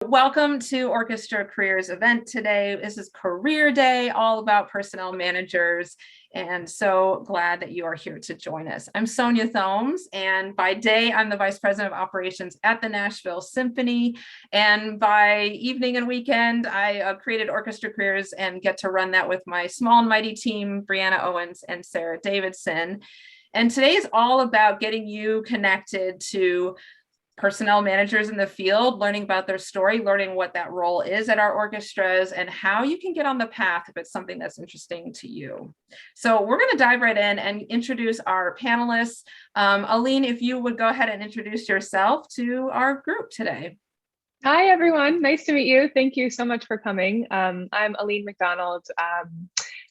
Welcome to Orchestra Careers event today. This is Career Day, all about personnel managers, and so glad that you are here to join us. I'm Sonja Thoms, and by day, I'm the Vice President of Operations at the Nashville Symphony, and by evening and weekend, I created Orchestra Careers and get to run that with my small and mighty team, Brianna Owens and Sarah Davidson. And today is all about getting you connected to personnel managers in the field, learning about their story, learning what that role is at our orchestras, and how you can get on the path if it's something that's interesting to you. So we're going to dive right in and introduce our panelists. Aileen, if you would go ahead and introduce yourself to our group today. Hi, everyone. Nice to meet you. Thank you so much for coming. I'm Aileen MacDonald,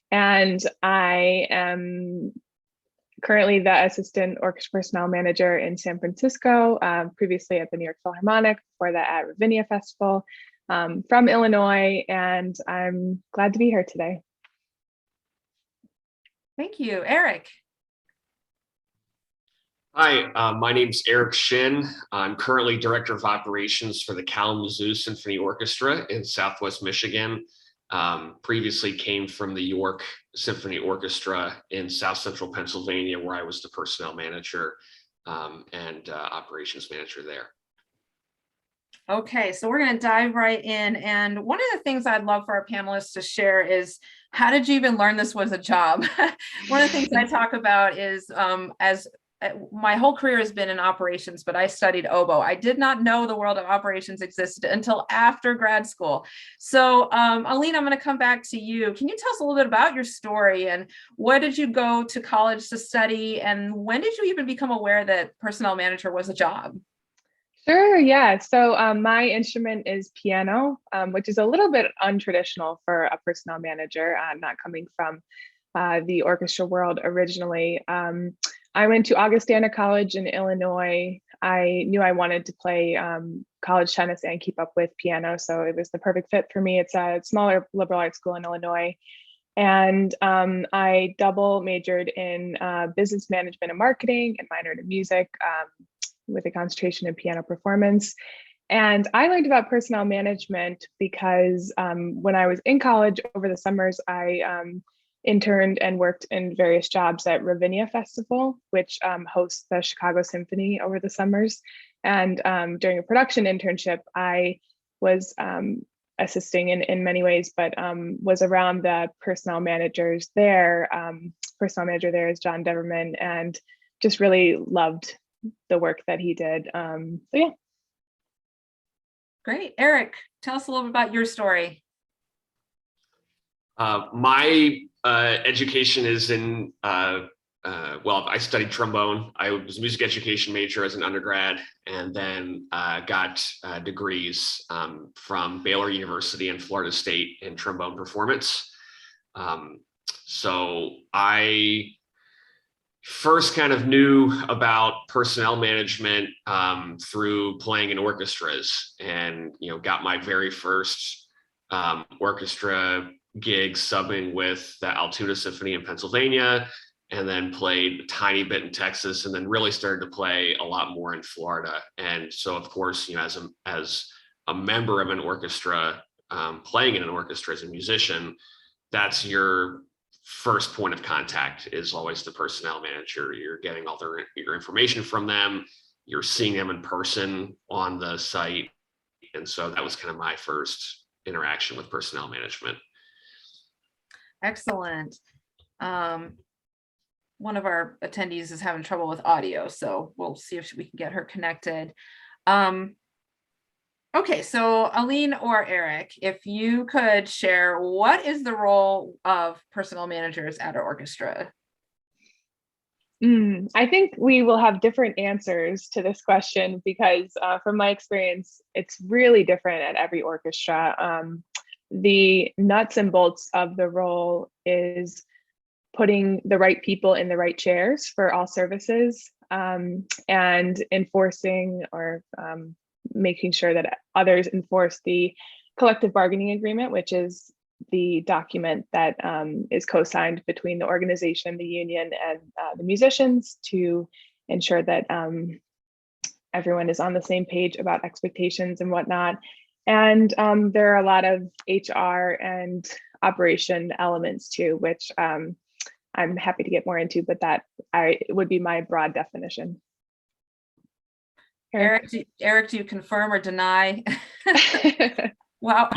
and I am currently the Assistant Orchestra Personnel Manager in San Francisco, previously at the New York Philharmonic, before that at Ravinia Festival, from Illinois, and I'm glad to be here today. Thank you. Erik. Hi, my name's Erik Shinn. I'm currently Director of Operations for the Kalamazoo Symphony Orchestra in Southwest Michigan. Previously came from the York Symphony Orchestra in South Central Pennsylvania, where I was the personnel manager and operations manager there. Okay, so we're going to dive right in. And one of the things I'd love for our panelists to share is, how did you even learn this was a job? One of the things I talk about is my whole career has been in operations, but I studied oboe. I did not know the world of operations existed until after grad school. So Aileen, I'm going to come back to you. Can you tell us a little bit about your story, and where did you go to college to study, and when did you even become aware that personnel manager was a job? Sure, yeah. So my instrument is piano, which is a little bit untraditional for a personnel manager, not coming from the orchestra world originally. I went to Augustana College in Illinois. I knew I wanted to play college tennis and keep up with piano, so it was the perfect fit for me. It's a smaller liberal arts school in Illinois. And I double majored in business management and marketing and minored in music with a concentration in piano performance. And I learned about personnel management because when I was in college over the summers, I interned and worked in various jobs at Ravinia Festival, which hosts the Chicago Symphony over the summers. And during a production internship, I was assisting in many ways, but was around the personnel managers there. Personnel manager there is John Deverman, and just really loved the work that he did. So yeah. Great. Erik, tell us a little bit about your story. My education is in, well, I studied trombone. I was a music education major as an undergrad, and then got degrees from Baylor University and Florida State in trombone performance. So I first kind of knew about personnel management through playing in orchestras, and got my very first orchestra gig subbing with the Altoona Symphony in Pennsylvania, and then played a tiny bit in Texas, and then really started to play a lot more in Florida. And so, of course, as a member of an orchestra, playing in an orchestra as a musician, that's your first point of contact, is always the personnel manager. You're getting all your information from them, you're seeing them in person on the site. And so that was kind of my first interaction with personnel management. Excellent. One of our attendees is having trouble with audio, so we'll see if we can get her connected. Okay, so Aileen or Erik, if you could share, what is the role of personnel managers at our orchestra? I think we will have different answers to this question because from my experience, it's really different at every orchestra. The nuts and bolts of the role is putting the right people in the right chairs for all services, and enforcing or making sure that others enforce the collective bargaining agreement, which is the document that is co-signed between the organization, the union, and the musicians to ensure that everyone is on the same page about expectations and whatnot. And there are a lot of HR and operation elements too, which I'm happy to get more into, but that would be my broad definition. Erik, do you confirm or deny? Well,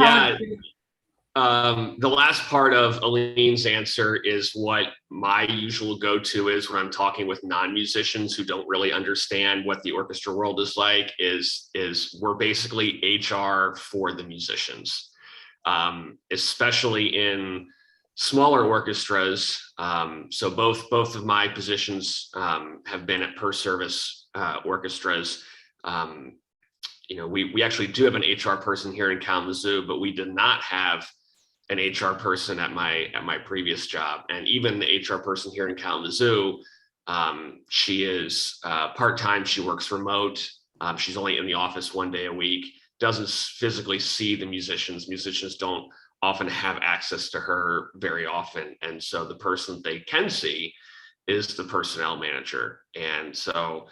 the last part of Aileen's answer is what my usual go-to is when I'm talking with non-musicians who don't really understand what the orchestra world is like, is we're basically HR for the musicians, especially in smaller orchestras. So both of my positions have been at per service orchestras. We actually do have an HR person here in Kalamazoo, but we did not have an HR person at my previous job. And even the HR person here in Kalamazoo, she is part-time. She works remote. She's only in the office 1 day a week, doesn't physically see the musicians. Musicians don't often have access to her very often. And so the person they can see is the personnel manager. And so,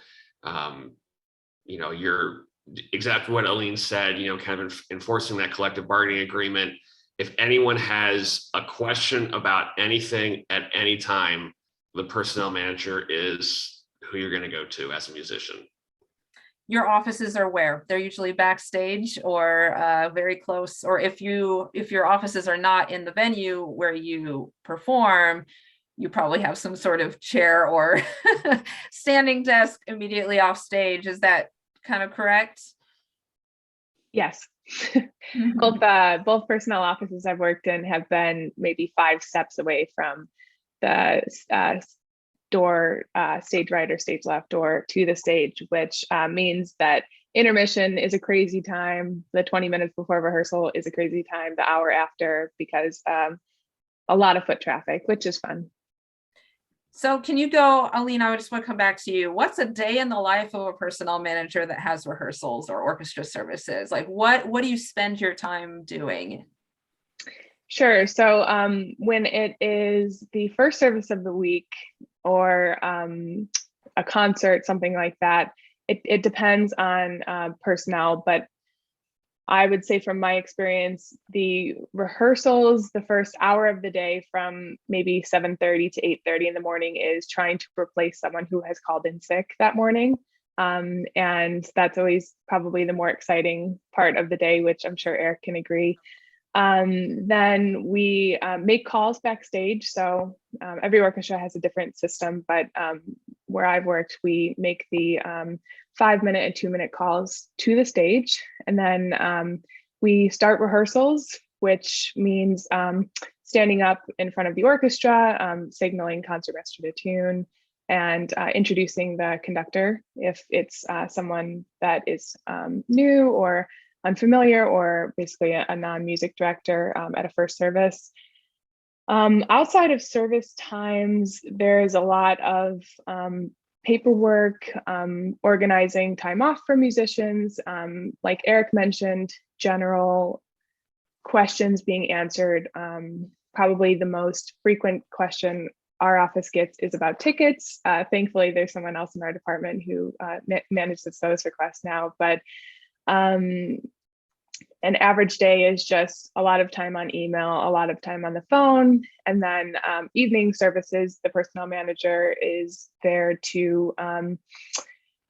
you're exactly what Aileen said, kind of enforcing that collective bargaining agreement. If anyone has a question about anything at any time, the personnel manager is who you're going to go to as a musician. Your offices are where? They're usually backstage or very close. Or if your offices are not in the venue where you perform, you probably have some sort of chair or standing desk immediately off stage. Is that kind of correct? Yes. Both personnel offices I've worked in have been maybe 5 steps away from the door, stage right or stage left door to the stage, which means that intermission is a crazy time. The 20 minutes before rehearsal is a crazy time, the hour after, because a lot of foot traffic, which is fun. So can you go, Aileen, I just want to come back to you. What's a day in the life of a personnel manager that has rehearsals or orchestra services? Like what do you spend your time doing? Sure. So when it is the first service of the week or a concert, something like that, it depends on personnel, but I would say from my experience, the rehearsals, the first hour of the day from maybe 7:30 to 8:30 in the morning is trying to replace someone who has called in sick that morning. And that's always probably the more exciting part of the day, which I'm sure Erik can agree. Then we make calls backstage. So every orchestra has a different system, but where I've worked, we make the 5-minute and 2-minute calls to the stage. And then we start rehearsals, which means standing up in front of the orchestra, signaling concert master to tune, and introducing the conductor if it's someone that is new or unfamiliar, or basically a non-music director at a first service. Outside of service times, there's a lot of paperwork, organizing time off for musicians. Like Erik mentioned, general questions being answered. Probably the most frequent question our office gets is about tickets. Thankfully, there's someone else in our department who manages those requests now, but an average day is just a lot of time on email, a lot of time on the phone, and then evening services, the personnel manager is there to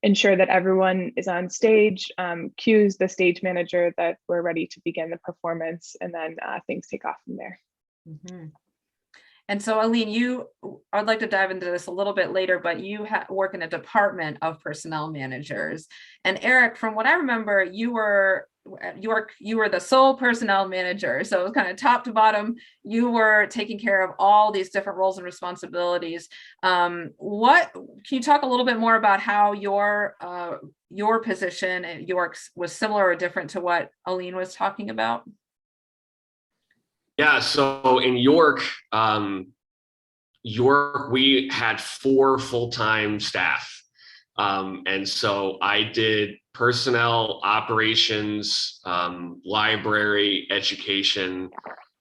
ensure that everyone is on stage, cues the stage manager that we're ready to begin the performance, and then things take off from there. Mm-hmm. And so, Aileen, I'd like to dive into this a little bit later, but you work in a department of personnel managers. And Erik, from what I remember, you were the sole personnel manager. So it was kind of top to bottom. You were taking care of all these different roles and responsibilities. Can you talk a little bit more about how your position at York was similar or different to what Aileen was talking about? Yeah, so in York, we had 4 full-time staff. And so I did personnel, operations, library, education,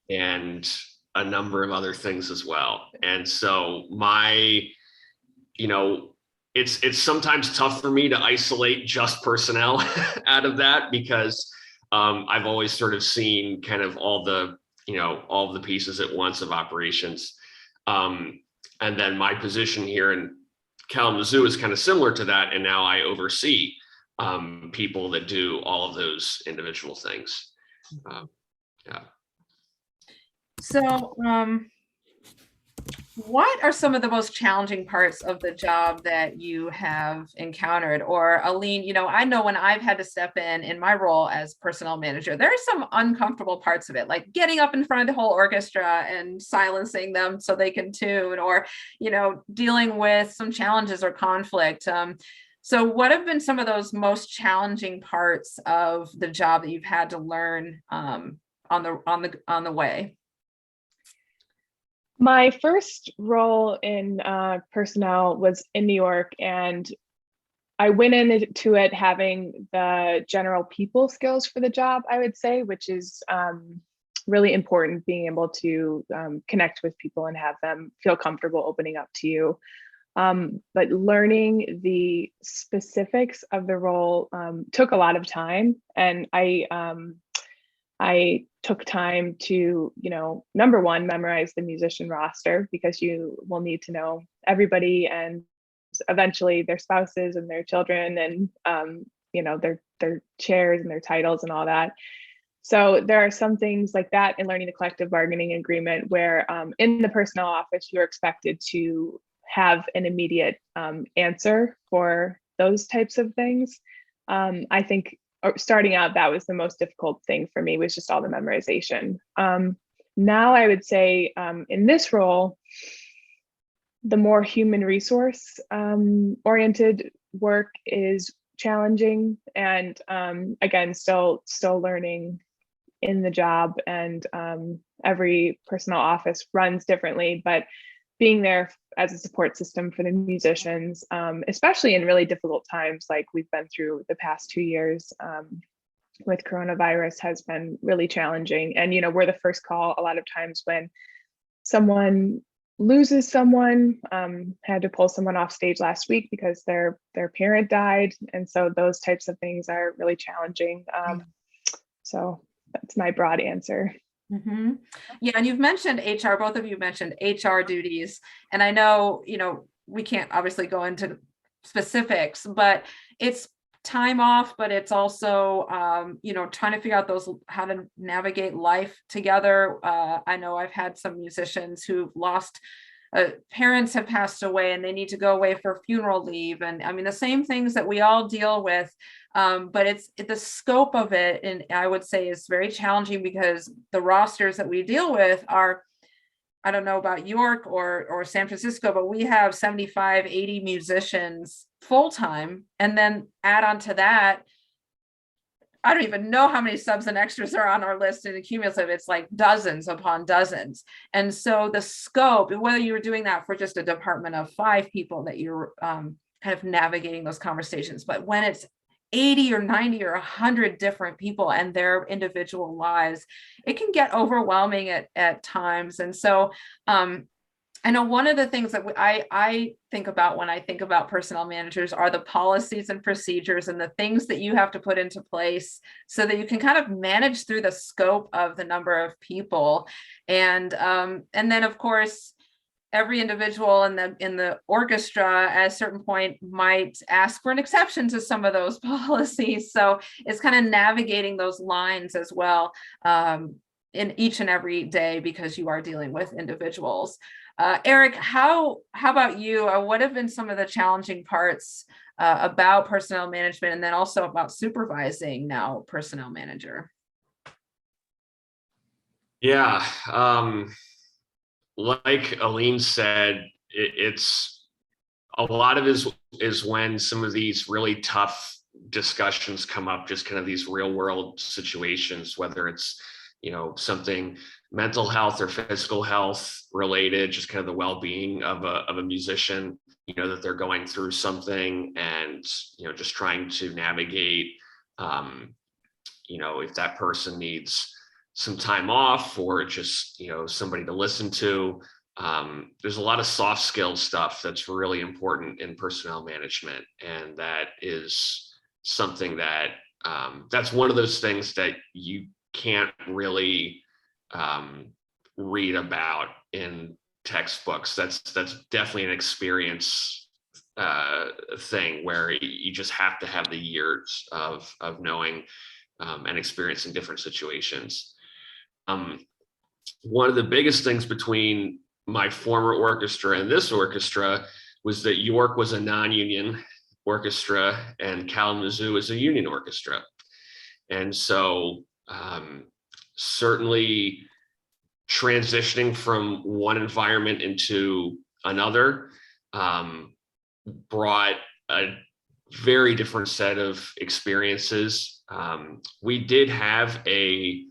and a number of other things as well. And so it's sometimes tough for me to isolate just personnel out of that, because I've always sort of seen kind of all the pieces at once of operations. And then my position here in Kalamazoo is kind of similar to that. And now I oversee people that do all of those individual things. Yeah. So, what are some of the most challenging parts of the job that you have encountered? Or Aileen, I know when I've had to step in my role as personnel manager, there are some uncomfortable parts of it, like getting up in front of the whole orchestra and silencing them so they can tune, or, dealing with some challenges or conflict. So what have been some of those most challenging parts of the job that you've had to learn on the way? My first role in personnel was in New York, and I went into it having the general people skills for the job, I would say, which is really important, being able to connect with people and have them feel comfortable opening up to you. But learning the specifics of the role took a lot of time, and I took time to, number one, memorize the musician roster, because you will need to know everybody and eventually their spouses and their children and, their chairs and their titles and all that. So there are some things like that in learning the collective bargaining agreement where in the personnel office, you're expected to have an immediate answer for those types of things. I think starting out, that was the most difficult thing for me, was just all the memorization. Now I would say in this role, the more human resource oriented work is challenging, and again, still learning in the job, and every personnel office runs differently, but being there as a support system for the musicians, especially in really difficult times like we've been through the past 2 years with coronavirus, has been really challenging. And, we're the first call a lot of times when someone loses someone. Had to pull someone off stage last week because their parent died. And so those types of things are really challenging. So that's my broad answer. Mm-hmm. Yeah, and you've mentioned HR, both of you mentioned HR duties, and I know, we can't obviously go into specifics, but it's time off, but it's also, trying to figure out how to navigate life together. I know I've had some musicians who've lost parents have passed away and they need to go away for funeral leave. And I mean, the same things that we all deal with, but it's the scope of it. And I would say is very challenging because the rosters that we deal with are, I don't know about York or San Francisco, but we have 75, 80 musicians full-time. And then add on to that, I don't even know how many subs and extras are on our list, and cumulative, it's like dozens upon dozens. And so the scope, whether you're doing that for just a department of 5 people that you're kind of navigating those conversations, but when it's 80 or 90 or 100 different people and their individual lives, it can get overwhelming at times. And so I know one of the things that I think about when I think about personnel managers are the policies and procedures and the things that you have to put into place so that you can kind of manage through the scope of the number of people. And then, of course, every individual in the orchestra at a certain point might ask for an exception to some of those policies. So it's kind of navigating those lines as well in each and every day, because you are dealing with individuals. Erik, how about you? What have been some of the challenging parts about personnel management, and then also about supervising now personnel manager? Yeah, like Aileen said, it's a lot of it is when some of these really tough discussions come up, just kind of these real world situations, whether it's something mental health or physical health related, just kind of the well-being of a musician, that they're going through something, and just trying to navigate if that person needs some time off or just somebody to listen to. There's a lot of soft skill stuff that's really important in personnel management, and that is something that that's one of those things that you can't really read about in textbooks. That's definitely an experience thing where you just have to have the years of knowing and experiencing different situations. One of the biggest things between my former orchestra and this orchestra was that York was a non-union orchestra and Kalamazoo is a union orchestra. And so certainly transitioning from one environment into another brought a very different set of experiences. We did have a,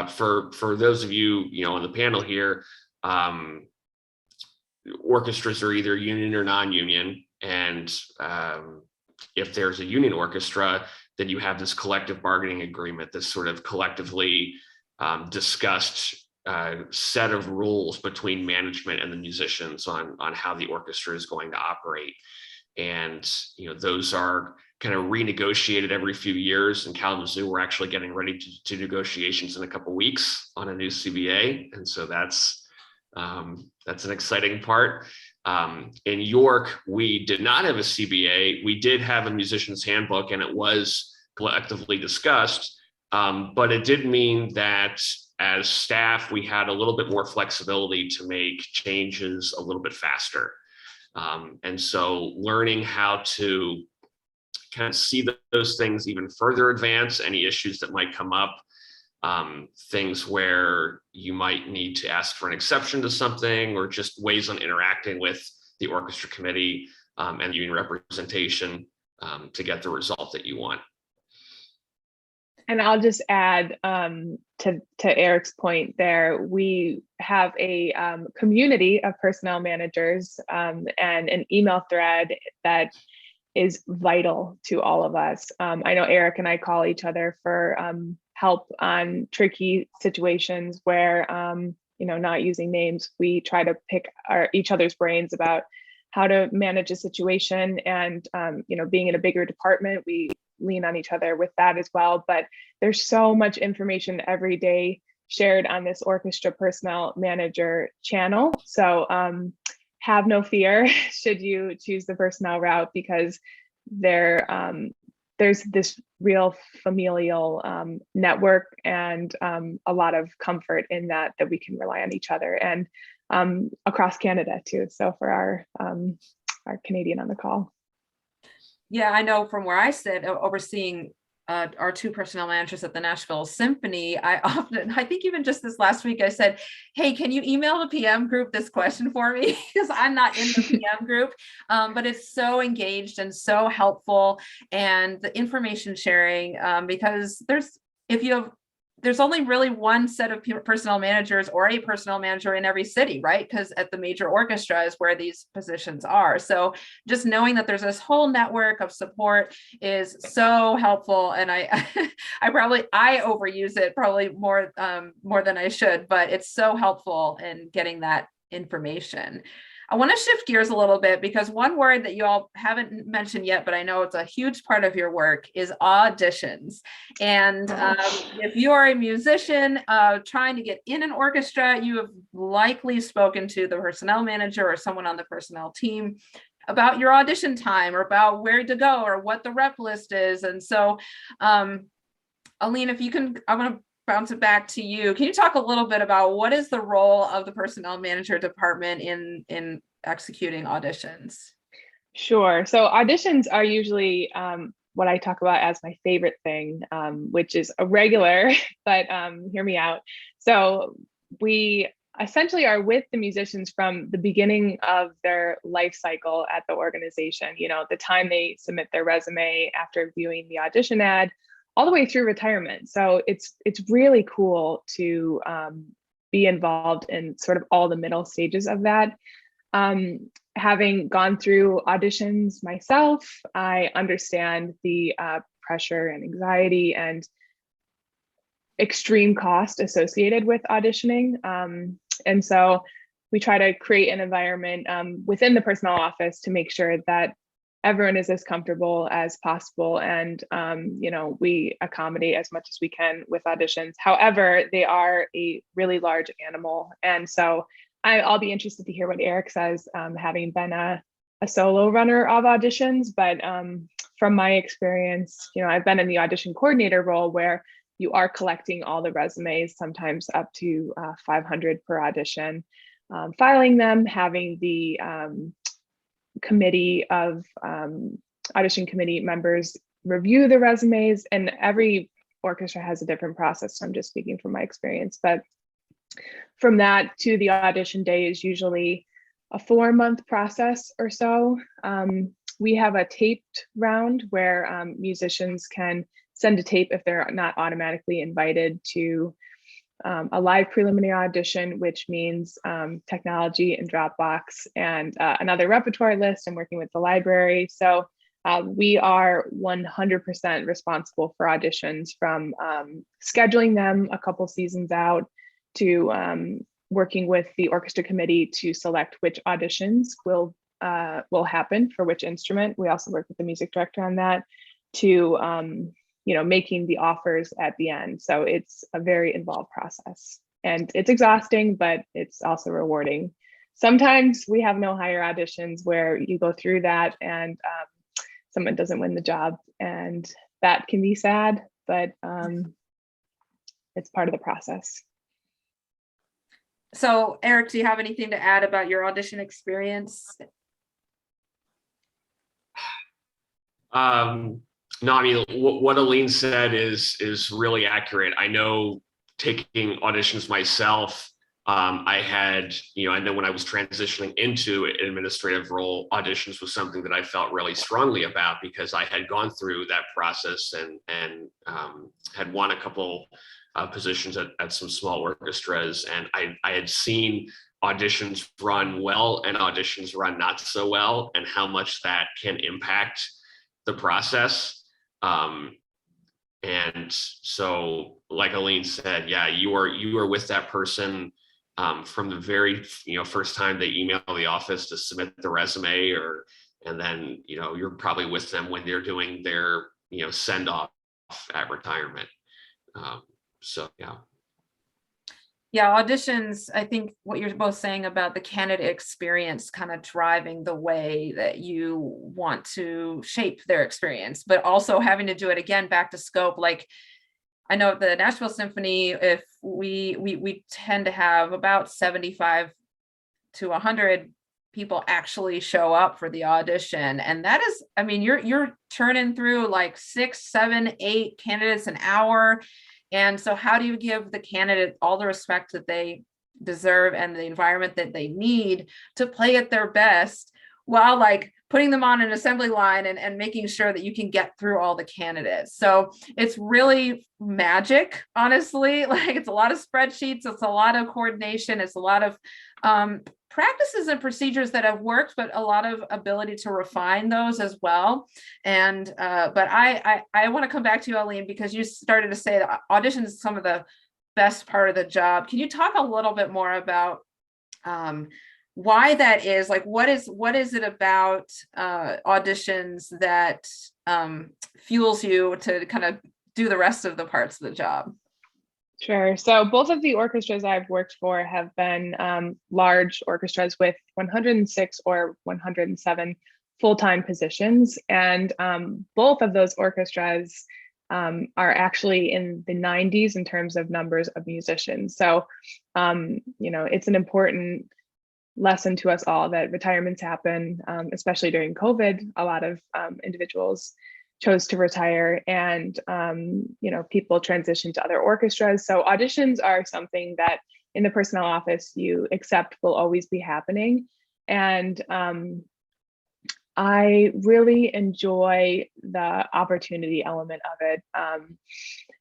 for those of you, on the panel here, orchestras are either union or non-union. And if there's a union orchestra, then you have this collective bargaining agreement, this sort of collectively discussed set of rules between management and the musicians on how the orchestra is going to operate. And those are kind of renegotiated every few years. In Kalamazoo, we're actually getting ready to negotiations in a couple of weeks on a new CBA, and so that's an exciting part. In York, we did not have a CBA. We did have a musician's handbook, and it was collectively discussed. But it did mean that as staff, we had a little bit more flexibility to make changes a little bit faster. And so learning how to kind of see those things even further advance, any issues that might come up, things where you might need to ask for an exception to something, or just ways on interacting with the orchestra committee and union representation to get the result that you want. And I'll just add to Erik's point there, we have a community of personnel managers and an email thread that is vital to all of us. I know Erik and I call each other for help on tricky situations where, not using names, we try to pick each other's brains about how to manage a situation. And, being in a bigger department, we lean on each other with that as well. But there's so much information every day shared on this orchestra personnel manager channel. So have no fear should you choose the personnel route, because there's this real familial network and a lot of comfort in that we can rely on each other, and across Canada too. So for our Canadian on the call. Yeah, I know from where I sit, overseeing our two personnel managers at the Nashville Symphony, I think even just this last week, I said, hey, can you email the PM group this question for me? Because I'm not in the PM group, but it's so engaged and so helpful. And the information sharing, because there's only really one set of personnel managers or a personnel manager in every city, right? Because at the major orchestra is where these positions are. So just knowing that there's this whole network of support is so helpful. And I overuse it probably more than I should, but it's so helpful in getting that information. I want to shift gears a little bit, because one word that you all haven't mentioned yet, but I know it's a huge part of your work, is auditions. And if you are a musician trying to get in an orchestra, you have likely spoken to the personnel manager or someone on the personnel team about your audition time, or about where to go, or what the rep list is. And so, Aileen, if you can, I want to bounce it back to you. Can you talk a little bit about what is the role of the personnel manager department in executing auditions? Sure. So auditions are usually what I talk about as my favorite thing, which is irregular, but hear me out. So we essentially are with the musicians from the beginning of their life cycle at the organization, the time they submit their resume after viewing the audition ad, all the way through retirement. So it's really cool to be involved in sort of all the middle stages of that. Having gone through auditions myself, I understand the pressure and anxiety and extreme cost associated with auditioning. And so we try to create an environment within the personnel office to make sure that everyone is as comfortable as possible, and we accommodate as much as we can with auditions. However, they are a really large animal, and so I'll be interested to hear what Erik says, having been a solo runner of auditions. But from my experience, I've been in the audition coordinator role where you are collecting all the resumes, sometimes up to 500 per audition, filing them, having the committee of audition committee members review the resumes, and every orchestra has a different process. So I'm just speaking from my experience, but from that to the audition day is usually a 4-month process or so. We have a taped round where musicians can send a tape if they're not automatically invited to a live preliminary audition, which means technology and Dropbox and another repertoire list and working with the library. So we are 100% responsible for auditions, from scheduling them a couple seasons out to working with the orchestra committee to select which auditions will happen for which instrument. We also work with the music director on that, to making the offers at the end. So it's a very involved process, and it's exhausting, but it's also rewarding. Sometimes we have no hire auditions where you go through that and someone doesn't win the job, and that can be sad, but it's part of the process. So Erik, do you have anything to add about your audition experience? No, I mean, what Aileen said is really accurate. I know, taking auditions myself, I had, and then when I was transitioning into an administrative role, auditions was something that I felt really strongly about, because I had gone through that process and had won a couple positions at some small orchestras, and I had seen auditions run well and auditions run not so well, and how much that can impact the process. And so, like Aileen said, yeah, you are with that person from the very first time they email the office to submit the resume, and then you're probably with them when they're doing their send off at retirement. So yeah. Yeah, auditions, I think what you're both saying about the candidate experience kind of driving the way that you want to shape their experience, but also having to do it again, back to scope. Like, I know at the Nashville Symphony, if we tend to have about 75 to 100 people actually show up for the audition. And that is, I mean, you're turning through like 6, 7, 8 candidates an hour. And so how do you give the candidate all the respect that they deserve and the environment that they need to play at their best, while like putting them on an assembly line and making sure that you can get through all the candidates? So it's really magic, honestly. Like, it's a lot of spreadsheets, it's a lot of coordination, it's a lot of practices and procedures that have worked, but a lot of ability to refine those as well. And but I want to come back to you, Aileen, because you started to say that auditions is some of the best part of the job. Can you talk a little bit more about why that is? Like, what is it about auditions that fuels you to kind of do the rest of the parts of the job? Sure. So both of the orchestras I've worked for have been large orchestras with 106 or 107 full-time positions. And both of those orchestras are actually in the 90s in terms of numbers of musicians. So, it's an important lesson to us all that retirements happen, especially during COVID. A lot of individuals chose to retire, and people transition to other orchestras. So auditions are something that in the personnel office you accept will always be happening. And I really enjoy the opportunity element of it.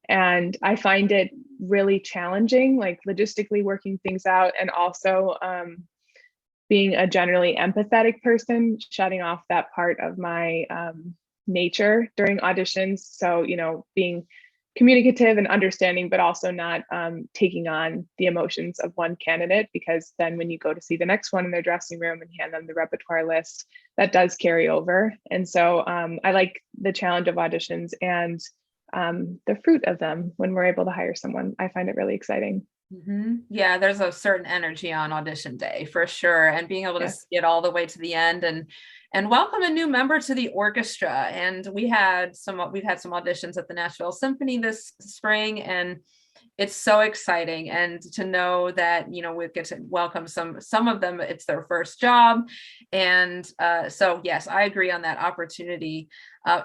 And I find it really challenging, like logistically working things out, and also being a generally empathetic person, shutting off that part of my nature during auditions. So, being communicative and understanding, but also not taking on the emotions of one candidate, because then when you go to see the next one in their dressing room and hand them the repertoire list, that does carry over. And so I like the challenge of auditions and the fruit of them when we're able to hire someone. I find it really exciting. Yeah, there's a certain energy on audition day for sure, and being able to see it all the way to the end and welcome a new member to the orchestra. And we've had some auditions at the Nashville Symphony this spring, and it's so exciting. And to know that, you know, we get to welcome some of them, it's their first job. And so yes, I agree on that opportunity.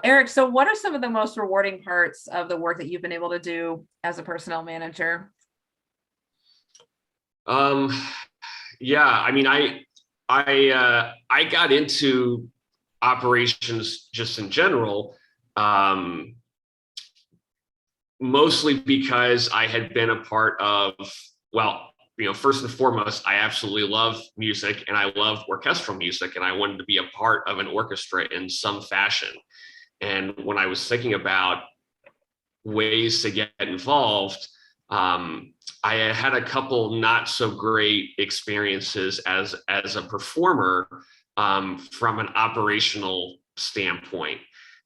Erik, so what are some of the most rewarding parts of the work that you've been able to do as a personnel manager? Yeah, I mean, I got into operations just in general, mostly because I had been a part of, well, you know, first and foremost, I absolutely love music and I love orchestral music, and I wanted to be a part of an orchestra in some fashion. And when I was thinking about ways to get involved, I had a couple not so great experiences as a performer from an operational standpoint.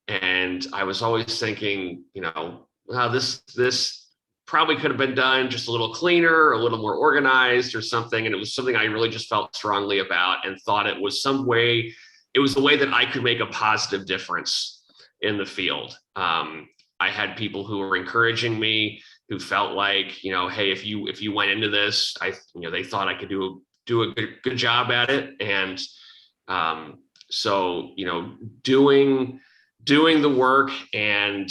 And I was always thinking, you know, wow, this probably could have been done just a little cleaner, a little more organized or something. And it was something I really just felt strongly about and thought it was a way that I could make a positive difference in the field. I had people who were encouraging me, who felt like, you know, hey, if you went into this, they thought I could do a good job at it. And so, you know, doing the work and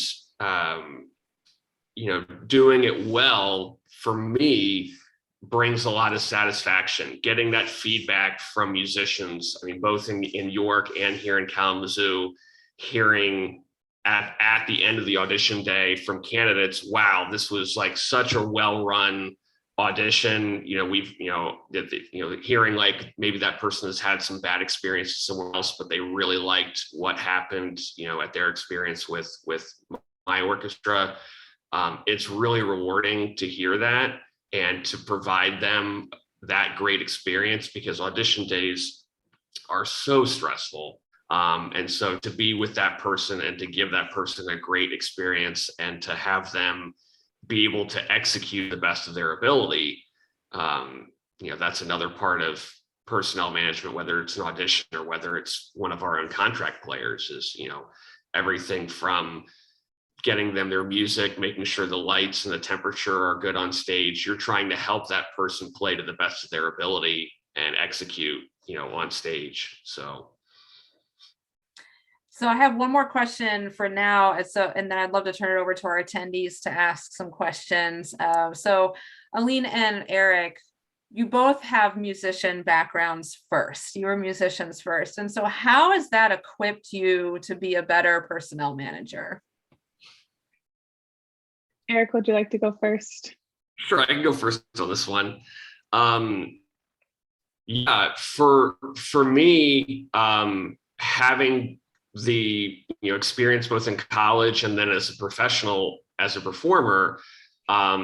you know, doing it well, for me, brings a lot of satisfaction. Getting that feedback from musicians, I mean, both in York and here in Kalamazoo, hearing at the end of the audition day from candidates, wow, this was like such a well-run audition. You know, hearing like maybe that person has had some bad experiences somewhere else, but they really liked what happened, you know, at their experience with my orchestra. It's really rewarding to hear that and to provide them that great experience, because audition days are so stressful. And so to be with that person and to give that person a great experience and to have them be able to execute the best of their ability, you know, that's another part of personnel management, whether it's an audition or whether it's one of our own contract players, is, you know, everything from getting them their music, making sure the lights and the temperature are good on stage. You're trying to help that person play to the best of their ability and execute, you know, on stage. So I have one more question for now. And then I'd love to turn it over to our attendees to ask some questions. So Aileen and Erik, you both have musician backgrounds first. You were musicians first. And so how has that equipped you to be a better personnel manager? Erik, would you like to go first? Sure, I can go first on this one. Yeah, for me, having the, you know, experience both in college and then as a professional, as a performer, I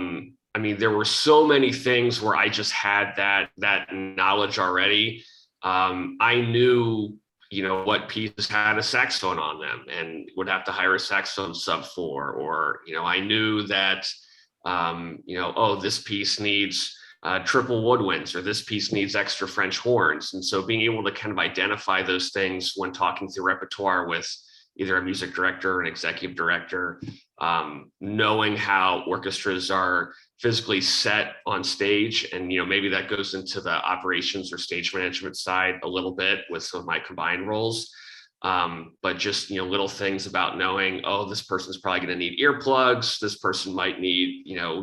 mean, there were so many things where I just had that knowledge already. I knew, you know, what pieces had a saxophone on them and would have to hire a saxophone sub for, or, you know, I knew that, you know, oh, this piece needs triple woodwinds, or this piece needs extra French horns. And so being able to kind of identify those things when talking through repertoire with either a music director or an executive director, knowing how orchestras are physically set on stage. And, you know, maybe that goes into the operations or stage management side a little bit with some of my combined roles. But just, you know, little things about knowing, oh, this person's probably going to need earplugs. This person might need, you know,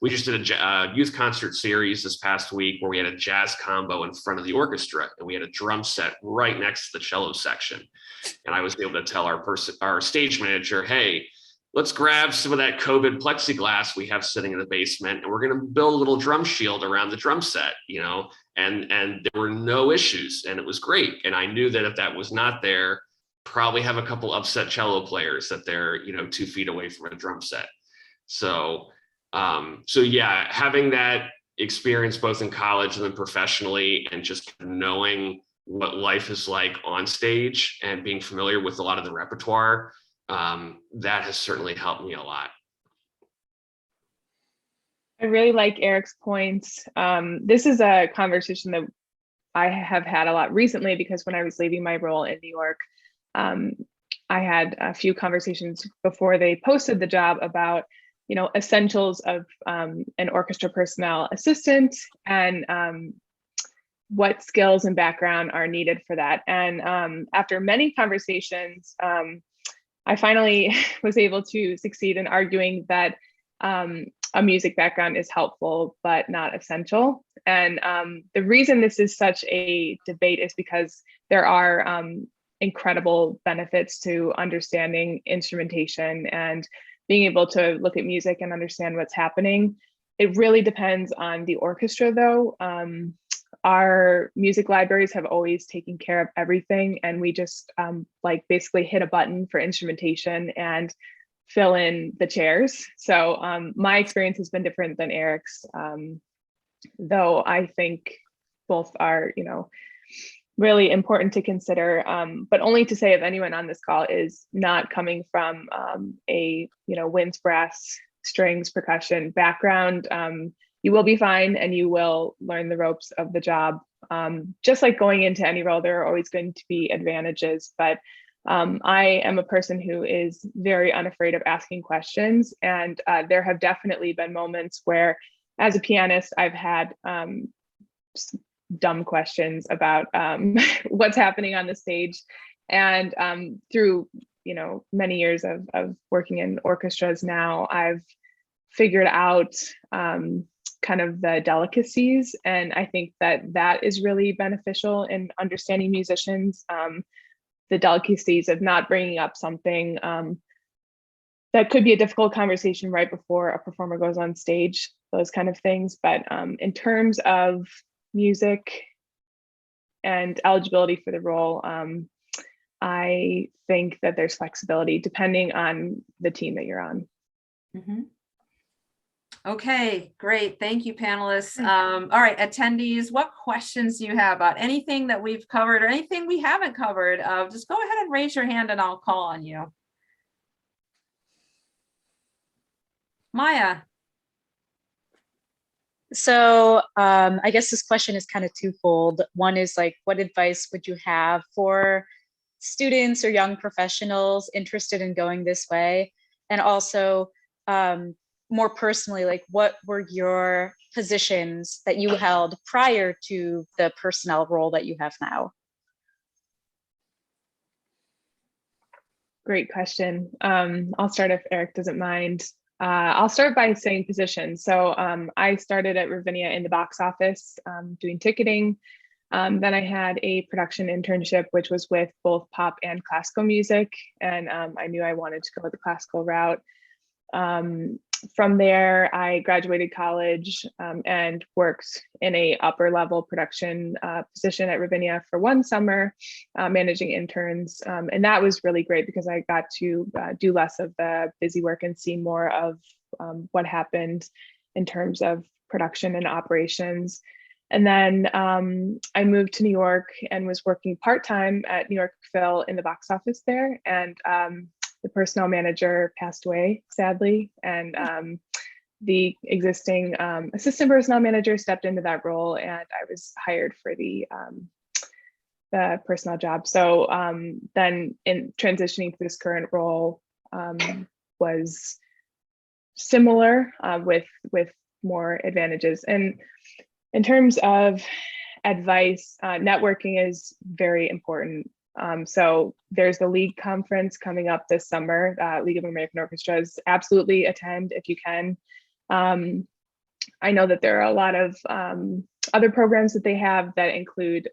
we just did a youth concert series this past week where we had a jazz combo in front of the orchestra and we had a drum set right next to the cello section. And I was able to tell our stage manager, hey, let's grab some of that COVID plexiglass we have sitting in the basement, and we're going to build a little drum shield around the drum set, you know, and there were no issues, and it was great. And I knew that if that was not there, probably have a couple upset cello players that they're, you know, 2 feet away from a drum set. So yeah, having that experience both in college and then professionally, and just knowing what life is like on stage and being familiar with a lot of the repertoire, that has certainly helped me a lot. I really like Erik's points. This is a conversation that I have had a lot recently, because when I was leaving my role in New York, I had a few conversations before they posted the job about, essentials of an orchestra personnel assistant, and what skills and background are needed for that. And after many conversations, I finally was able to succeed in arguing that a music background is helpful, but not essential. And the reason this is such a debate is because there are incredible benefits to understanding instrumentation and being able to look at music and understand what's happening. It really depends on the orchestra, though. Our music libraries have always taken care of everything, and we just basically hit a button for instrumentation and fill in the chairs. So my experience has been different than Erik's, though I think both are, really important to consider, but only to say if anyone on this call is not coming from a, winds, brass, strings, percussion background, you will be fine and you will learn the ropes of the job. Just like going into any role, there are always going to be advantages, but I am a person who is very unafraid of asking questions. And there have definitely been moments where, as a pianist, I've had dumb questions about what's happening on the stage. And through, many years of working in orchestras now, I've figured out kind of the delicacies. And I think that is really beneficial in understanding musicians. The delicacies of not bringing up something that could be a difficult conversation right before a performer goes on stage, those kind of things. But in terms of music and eligibility for the role, I think that there's flexibility depending on the team that you're on. Mm-hmm. Okay, great. Thank you, panelists. All right, attendees, what questions do you have about anything that we've covered or anything we haven't covered? Just go ahead and raise your hand and I'll call on you. Maya. So I guess this question is kind of twofold. One is what advice would you have for students or young professionals interested in going this way? And also, more personally, what were your positions that you held prior to the personnel role that you have now? Great question. I'll start if Erik doesn't mind. I'll start by saying position. So I started at Ravinia in the box office doing ticketing. Then I had a production internship, which was with both pop and classical music. And I knew I wanted to go the classical route. From there, I graduated college and worked in a upper level production position at Ravinia for one summer, managing interns. And that was really great because I got to do less of the busy work and see more of what happened in terms of production and operations. And then I moved to New York and was working part-time at New York Phil in the box office there. And the personnel manager passed away, sadly, and the existing assistant personnel manager stepped into that role, and I was hired for the personnel job. So then in transitioning to this current role was similar with more advantages. And in terms of advice, networking is very important. So there's the League conference coming up this summer, League of American Orchestras. Absolutely attend if you can. I know that there are a lot of other programs that they have that include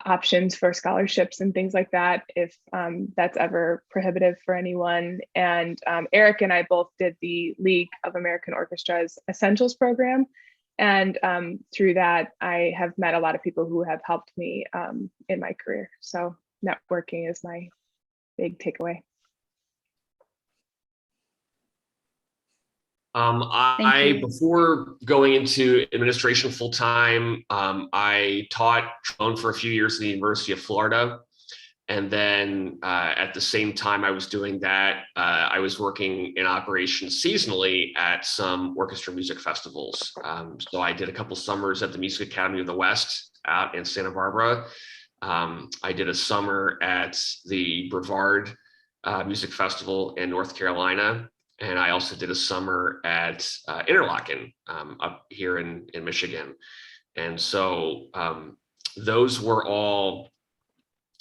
options for scholarships and things like that, if that's ever prohibitive for anyone. And Erik and I both did the League of American Orchestras Essentials program. And through that, I have met a lot of people who have helped me in my career. So networking is my big takeaway. I before going into administration full time, I taught trombone for a few years at the University of Florida. And then at the same time I was doing that, I was working in operations seasonally at some orchestra music festivals. So I did a couple summers at the Music Academy of the West out in Santa Barbara. I did a summer at the Brevard Music Festival in North Carolina. And I also did a summer at Interlochen up here in Michigan. And so those were all,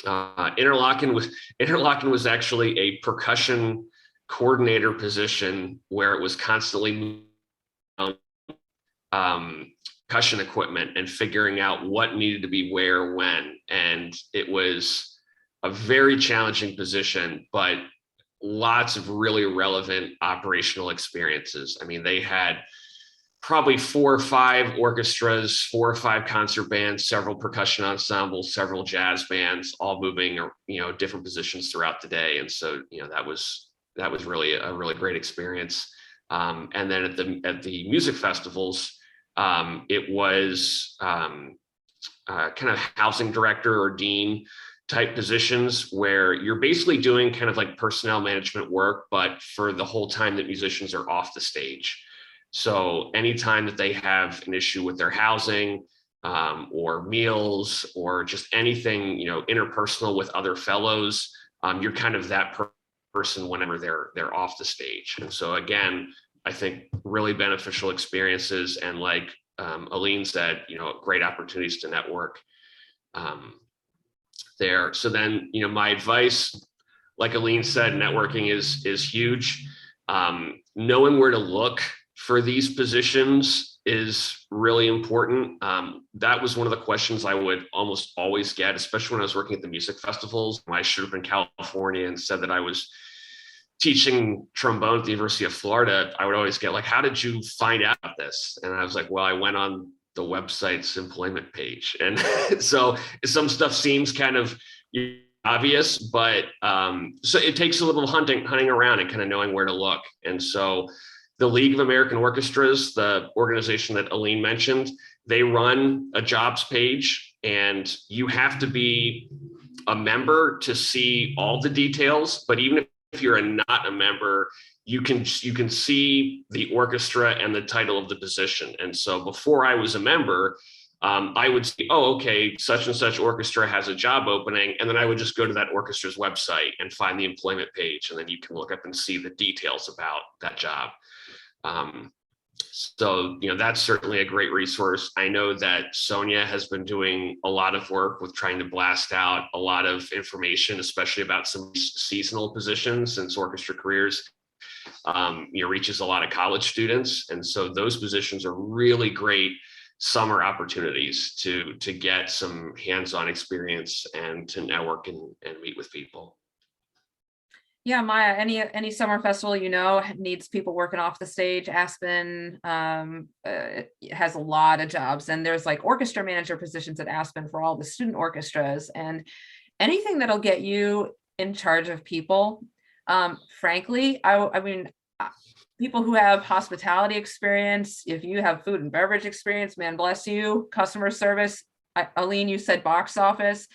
Interlochen was actually a percussion coordinator position where it was constantly percussion equipment and figuring out what needed to be where, when. And it was a very challenging position, but lots of really relevant operational experiences. I mean, they had probably 4 or 5 orchestras, 4 or 5 concert bands, several percussion ensembles, several jazz bands, all moving, different positions throughout the day. And so, that was really a really great experience. And then at the music festivals, it was kind of housing director or dean type positions where you're basically doing kind of like personnel management work, but for the whole time that musicians are off the stage. So anytime that they have an issue with their housing or meals or just anything, interpersonal with other fellows, you're kind of that person whenever they're off the stage. And so again, I think really beneficial experiences, and like Aileen said, great opportunities to network there. So then, my advice, like Aileen said, networking is huge. Knowing where to look for these positions is really important. That was one of the questions I would almost always get, especially when I was working at the music festivals. When I showed up in California and said that I was teaching trombone at the University of Florida, I would always get like, how did you find out about this? And I was like, well, I went on the website's employment page. And so some stuff seems kind of obvious, but so it takes a little hunting around and kind of knowing where to look. And so the League of American Orchestras, the organization that Aileen mentioned, they run a jobs page, and you have to be a member to see all the details. But even if you're not a member, you can see the orchestra and the title of the position. And so before I was a member, I would see, oh, okay, such and such orchestra has a job opening. And then I would just go to that orchestra's website and find the employment page. And then you can look up and see the details about that job. So, that's certainly a great resource. I know that Sonja has been doing a lot of work with trying to blast out a lot of information, especially about some seasonal positions, since Orchestra Careers reaches a lot of college students. And so those positions are really great summer opportunities to get some hands-on experience and to network and meet with people. Yeah, Maya, any summer festival, needs people working off the stage. Aspen has a lot of jobs, and there's like orchestra manager positions at Aspen for all the student orchestras, and anything that'll get you in charge of people. Frankly, I mean, people who have hospitality experience, if you have food and beverage experience, man, bless you. Customer service, Aileen, you said box office,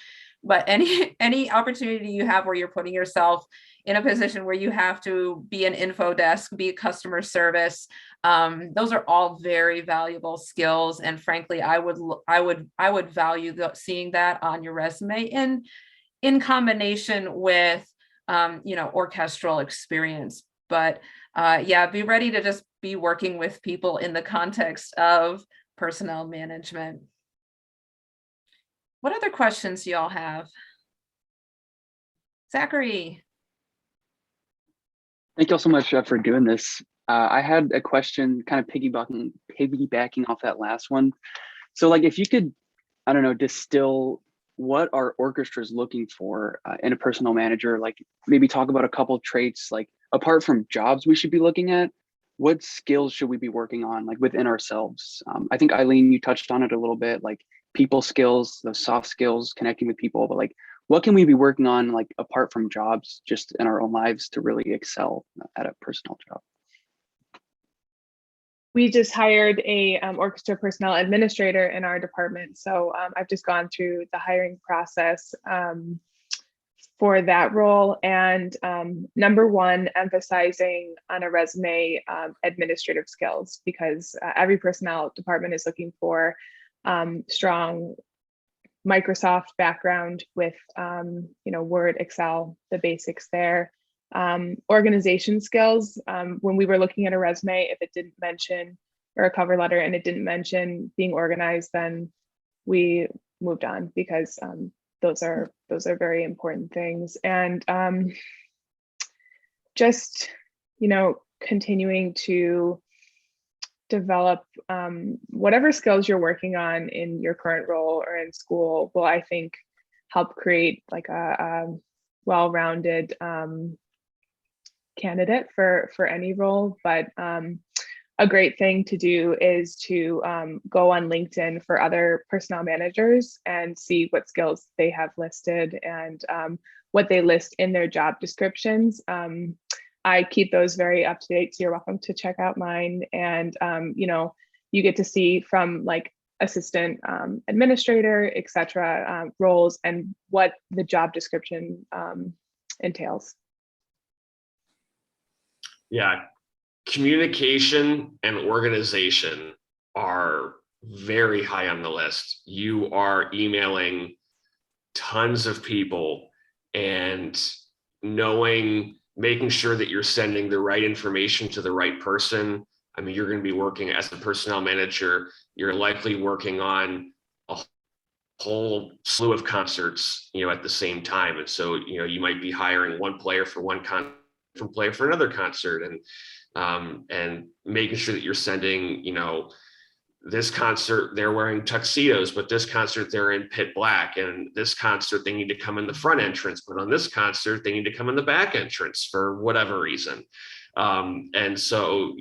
but any opportunity you have where you're putting yourself in a position where you have to be an info desk, be a customer service, those are all very valuable skills. And frankly, I would value seeing that on your resume in combination with orchestral experience. But be ready to just be working with people in the context of personnel management. What other questions do y'all have? Zachary. Thank you all so much for doing this. I had a question kind of piggybacking off that last one. So like, if you could, I don't know, distill what are orchestras looking for in a personnel manager, like maybe talk about a couple of traits, like apart from jobs we should be looking at, what skills should we be working on like within ourselves? I think Aileen, you touched on it a little bit, like people skills, those soft skills, connecting with people, but like, what can we be working on like apart from jobs, just in our own lives to really excel at a personnel job? we just hired a orchestra personnel administrator in our department. So I've just gone through the hiring process for that role. And number one, emphasizing on a resume administrative skills, because every personnel department is looking for strong Microsoft background with Word, Excel, the basics there. Organization skills. When we were looking at a resume, if it didn't mention, or a cover letter, and it didn't mention being organized, then we moved on, because those are very important things. And just continuing to develop whatever skills you're working on in your current role or in school will, I think, help create like a well-rounded candidate for any role. But a great thing to do is to go on LinkedIn for other personnel managers and see what skills they have listed and what they list in their job descriptions. I keep those very up to date, so you're welcome to check out mine. And you get to see from like assistant administrator, etc. Roles and what the job description entails. Yeah, communication and organization are very high on the list. You are emailing tons of people, and making sure that you're sending the right information to the right person. I mean, you're going to be working as a personnel manager. You're likely working on a whole slew of concerts, at the same time. And so, you might be hiring one player for one concert, different player for another concert, and making sure that you're sending, this concert they're wearing tuxedos, but this concert they're in pit black, and this concert they need to come in the front entrance, but on this concert they need to come in the back entrance for whatever reason. And so,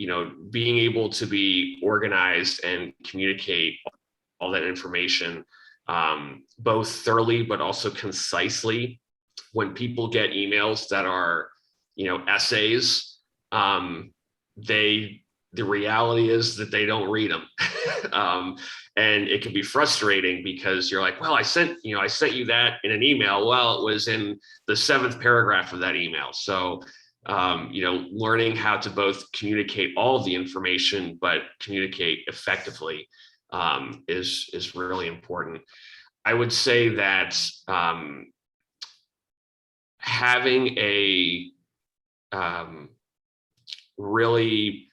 being able to be organized and communicate all that information, both thoroughly but also concisely. When people get emails that are, essays, the reality is that they don't read them. And it can be frustrating, because you're like, well, I sent you that in an email. Well, it was in the 7th paragraph of that email. So, learning how to both communicate all of the information, but communicate effectively is really important. I would say that having a really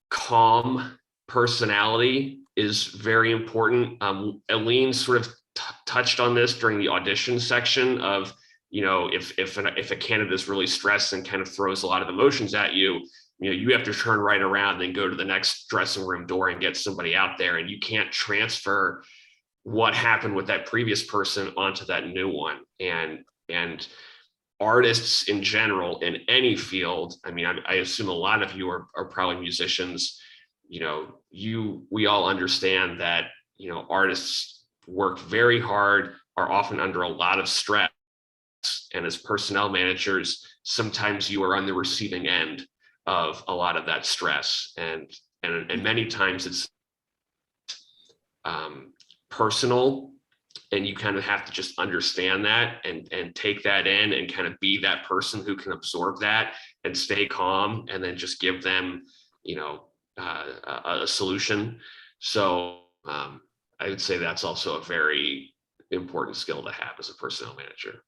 calm personality is very important. Aileen sort of touched on this during the audition section of, if a candidate is really stressed and kind of throws a lot of emotions at you, you have to turn right around and go to the next dressing room door and get somebody out there, and you can't transfer what happened with that previous person onto that new one. And artists in general, in any field, I mean, I assume a lot of you are probably musicians. We all understand that, artists work very hard, are often under a lot of stress. And as personnel managers, sometimes you are on the receiving end of a lot of that stress. And many times it's personal, and you kind of have to just understand that and take that in and kind of be that person who can absorb that and stay calm, and then just give them, a solution. So I would say that's also a very important skill to have as a personnel manager.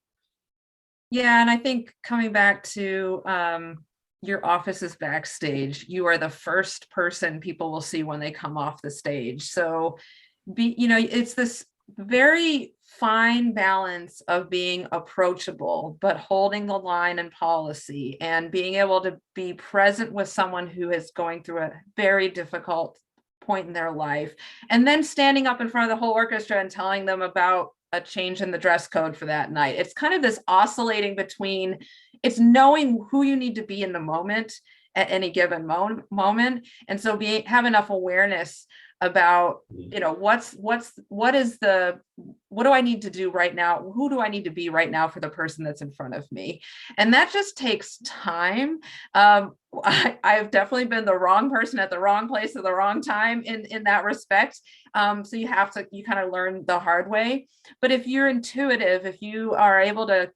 Yeah, and I think coming back to your office is backstage, you are the first person people will see when they come off the stage. So it's this very fine balance of being approachable, but holding the line and policy, and being able to be present with someone who is going through a very difficult point in their life, and then standing up in front of the whole orchestra and telling them about a change in the dress code for that night. It's kind of this oscillating between, it's knowing who you need to be in the moment at any given moment. And so have enough awareness about, what do I need to do right now? Who do I need to be right now for the person that's in front of me? And that just takes time. I've definitely been the wrong person at the wrong place at the wrong time in that respect. So you kind of learn the hard way. But if you're intuitive, if you are able to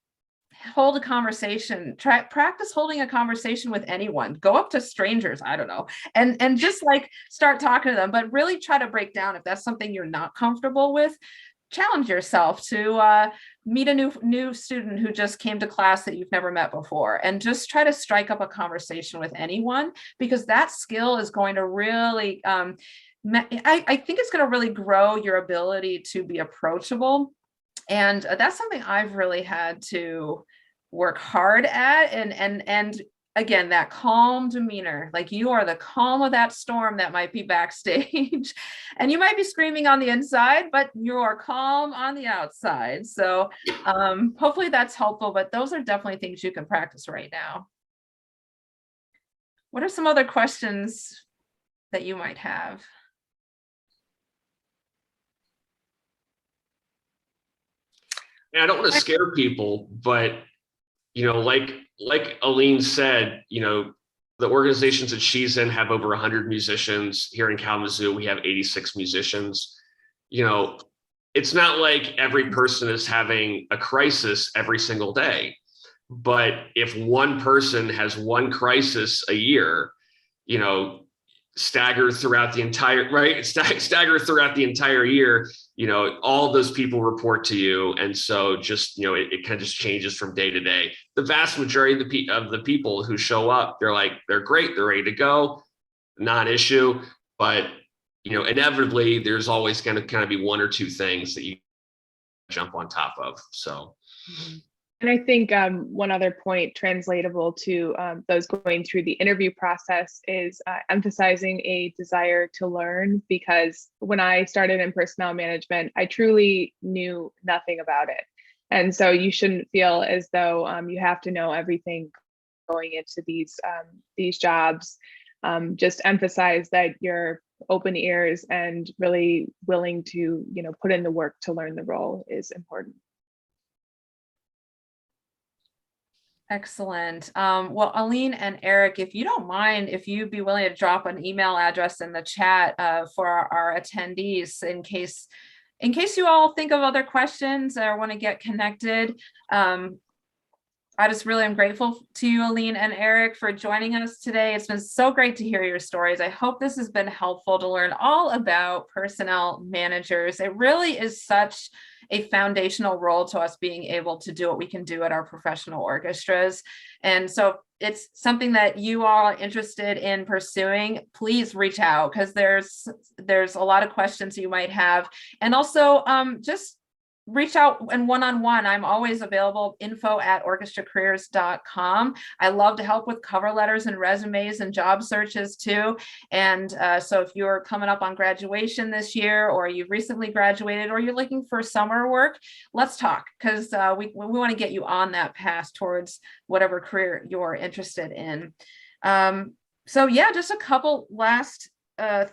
hold a conversation, practice holding a conversation with anyone, go up to strangers, I don't know, and just like start talking to them, but really try to break down if that's something you're not comfortable with. Challenge yourself to meet a new student who just came to class that you've never met before, and just try to strike up a conversation with anyone, because that skill is going to really, I think it's going to really grow your ability to be approachable. And that's something I've really had to work hard at. And again, that calm demeanor, like you are the calm of that storm that might be backstage and you might be screaming on the inside, but you're calm on the outside. So hopefully that's helpful, but those are definitely things you can practice right now. What are some other questions that you might have? And I don't want to scare people, but like Aileen said, the organizations that she's in have over 100 musicians. Here in Kalamazoo, we have 86 musicians. It's not like every person is having a crisis every single day, but if one person has one crisis a year, staggered throughout the entire year, all those people report to you. And so just, it kind of just changes from day to day. The vast majority of the people who show up, they're great, they're ready to go, non-issue. But, inevitably there's always going to kind of be one or two things that you jump on top of. So. And I think one other point translatable to those going through the interview process is emphasizing a desire to learn, because when I started in personnel management, I truly knew nothing about it. And so you shouldn't feel as though you have to know everything going into these jobs. Just emphasize that you're open ears and really willing to, put in the work to learn the role is important. Excellent. Well, Aileen and Erik, if you don't mind, if you'd be willing to drop an email address in the chat for our attendees, in case you all think of other questions or want to get connected. I just really am grateful to you, Aileen and Erik, for joining us today. It's been so great to hear your stories. I hope this has been helpful to learn all about personnel managers. It really is such a foundational role to us being able to do what we can do at our professional orchestras. And so it's something that you all are interested in pursuing, please reach out, because there's a lot of questions you might have. And also just reach out and one-on-one. I'm always available, info@orchestracareers.com. I love to help with cover letters and resumes and job searches too. And so if you're coming up on graduation this year, or you've recently graduated, or you're looking for summer work, let's talk, because we want to get you on that path towards whatever career you're interested in. So yeah, just a couple last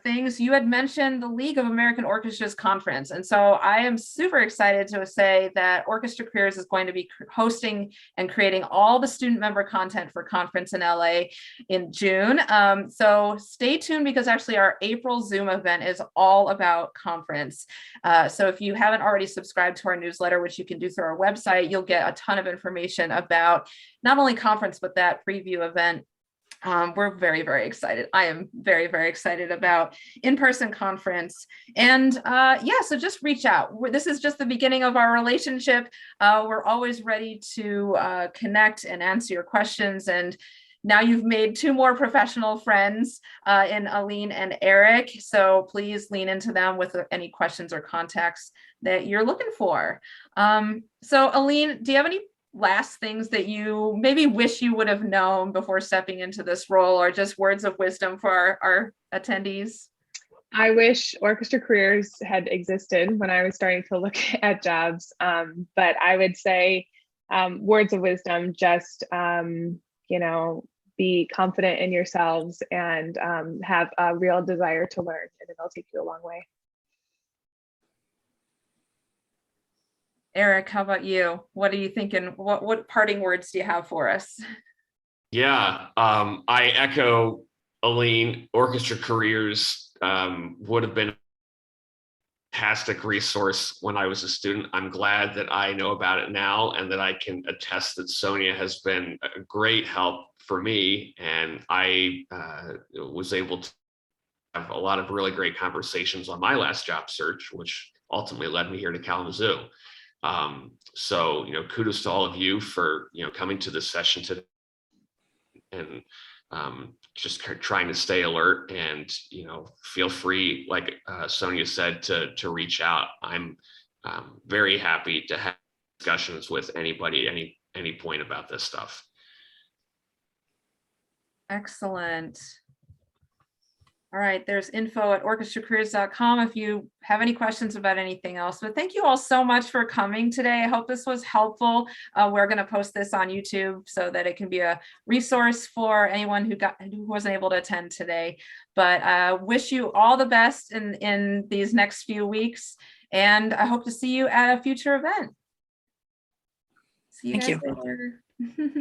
things. You had mentioned the League of American Orchestras conference. And so I am super excited to say that Orchestra Careers is going to be hosting and creating all the student member content for conference in LA in June. So stay tuned, because actually our April Zoom event is all about conference. So if you haven't already subscribed to our newsletter, which you can do through our website, you'll get a ton of information about not only conference, but that preview event. We're very, very excited. I am very, very excited about in-person conference. And yeah, so just reach out. This is just the beginning of our relationship. We're always ready to connect and answer your questions. And now you've made two more professional friends in Aileen and Erik. So please lean into them with any questions or contacts that you're looking for. So Aileen, do you have any last things that you maybe wish you would have known before stepping into this role, or just words of wisdom for our attendees? I wish Orchestra Careers had existed when I was starting to look at jobs, but I would say words of wisdom, just be confident in yourselves and have a real desire to learn, and it'll take you a long way. Erik, how about you? What are you thinking? What parting words do you have for us? Yeah, I echo Aileen. Orchestra Careers would have been a fantastic resource when I was a student. I'm glad that I know about it now, and that I can attest that Sonja has been a great help for me. And I was able to have a lot of really great conversations on my last job search, which ultimately led me here to Kalamazoo. So, kudos to all of you for, coming to this session today, and just trying to stay alert, and, feel free, like Sonja said, to reach out. I'm very happy to have discussions with anybody, any point about this stuff. Excellent. All right, there's info@orchestracareers.com if you have any questions about anything else. But thank you all so much for coming today. I hope this was helpful. We're going to post this on YouTube so that it can be a resource for anyone who wasn't able to attend today. But wish you all the best in these next few weeks, and I hope to see you at a future event. See you guys later.